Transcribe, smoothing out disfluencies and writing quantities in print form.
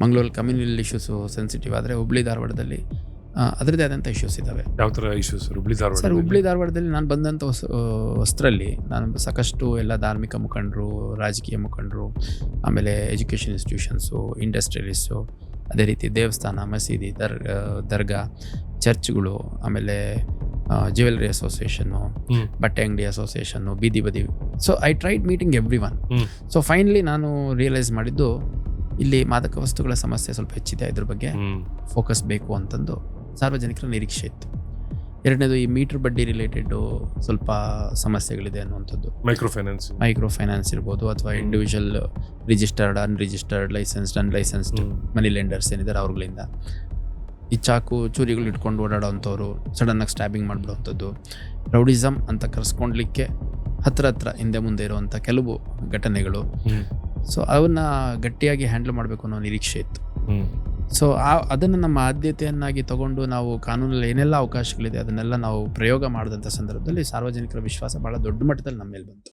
ಮಂಗಳೂರಲ್ಲಿ communal issues sensitive ಆದರೆ ಹುಬ್ಳಿ ಧಾರವಾಡದಲ್ಲಿ ಅದರದ್ದೇ ಆದಂಥ ಇಶ್ಯೂಸ್ ಇದ್ದಾವೆ. ಯಾವ ಥರ ಇಶ್ಯೂಸ್ ಹುಬ್ಳಿ ಧಾರವಾಡ? ಸರ್, ಹುಬ್ಳಿ ಧಾರವಾಡದಲ್ಲಿ ನಾನು ಬಂದಂಥ ಹೊಸರಲ್ಲಿ ನಾನು ಸಾಕಷ್ಟು ಎಲ್ಲ ಧಾರ್ಮಿಕ ಮುಖಂಡರು, ರಾಜಕೀಯ ಮುಖಂಡರು, ಆಮೇಲೆ ಎಜುಕೇಷನ್ ಇನ್ಸ್ಟಿಟ್ಯೂಷನ್ಸು, ಇಂಡಸ್ಟ್ರಿಯಲಿಸ್ಟು, ಅದೇ ರೀತಿ ದೇವಸ್ಥಾನ, ಮಸೀದಿ, ದರ್ಗಾ, ಚರ್ಚ್ಗಳು, ಆಮೇಲೆ ಜ್ಯುವೆಲರಿ ಅಸೋಸಿಯೇಷನ್ನು, ಬಟ್ಟೆ ಅಂಗಡಿ ಅಸೋಸಿಯೇಷನ್ನು, ಬೀದಿ ಬದಿ. So I tried meeting every one. So finally ನಾನು ರಿಯಲೈಸ್ ಮಾಡಿದ್ದು ಇಲ್ಲಿ ಮಾದಕ ವಸ್ತುಗಳ ಸಮಸ್ಯೆ ಸ್ವಲ್ಪ ಹೆಚ್ಚಿದೆ, ಇದ್ರ ಬಗ್ಗೆ ಫೋಕಸ್ ಬೇಕು ಅಂತಂದು ಸಾರ್ವಜನಿಕರ ನಿರೀಕ್ಷೆ ಇತ್ತು. ಎರಡನೇದು ಈ ಮೀಟರ್ ಬಡ್ಡಿ ರಿಲೇಟೆಡ್ ಸ್ವಲ್ಪ ಸಮಸ್ಯೆಗಳಿದೆ ಅನ್ನುವಂಥದ್ದು. ಮೈಕ್ರೋ ಫೈನಾನ್ಸ್ ಇರ್ಬೋದು, ಅಥವಾ ಇಂಡಿವಿಜುವಲ್ ರಿಜಿಸ್ಟರ್ಡ್, ಅನ್ರಿಜಿಸ್ಟರ್ಡ್, ಲೈಸೆನ್ಸ್ಡ್, ಅನ್ಲೈಸೆನ್ಸ್ಡ್ ಮನಿ ಲೆಂಡರ್ಸ್ ಏನಿದ್ದಾರೆ ಅವ್ರುಗಳಿಂದ ಈ ಚಾಕು ಚೂರಿಗಳು ಇಟ್ಕೊಂಡು ಓಡಾಡೋವಂಥವ್ರು, ಸಡನ್ನಾಗಿ ಸ್ಟ್ಯಾಬಿಂಗ್ ಮಾಡಿಬಿಡುವಂಥದ್ದು, ರೌಡಿಸಮ್ ಅಂತ ಕರೆಸ್ಕೊಂಡ್ಲಿಕ್ಕೆ ಹತ್ರ ಹಿಂದೆ ಮುಂದೆ ಇರುವಂಥ ಕೆಲವು ಘಟನೆಗಳು. ಸೊ ಅವನ್ನ ಗಟ್ಟಿಯಾಗಿ ಹ್ಯಾಂಡಲ್ ಮಾಡಬೇಕು ಅನ್ನೋ ನಿರೀಕ್ಷೆ ಇತ್ತು. ಸೊ ಅದನ್ನು ನಮ್ಮ ಆದ್ಯತೆಯನ್ನಾಗಿ ತಗೊಂಡು ನಾವು ಕಾನೂನಲ್ಲಿ ಏನೆಲ್ಲ ಅವಕಾಶಗಳಿದೆ ಅದನ್ನೆಲ್ಲ ನಾವು ಪ್ರಯೋಗ ಮಾಡಿದಂಥ ಸಂದರ್ಭದಲ್ಲಿ ಸಾರ್ವಜನಿಕರ ವಿಶ್ವಾಸ ಭಾಳ ದೊಡ್ಡ ಮಟ್ಟದಲ್ಲಿ ನಮ್ಮ ಮೇಲೆ ಬಂತು.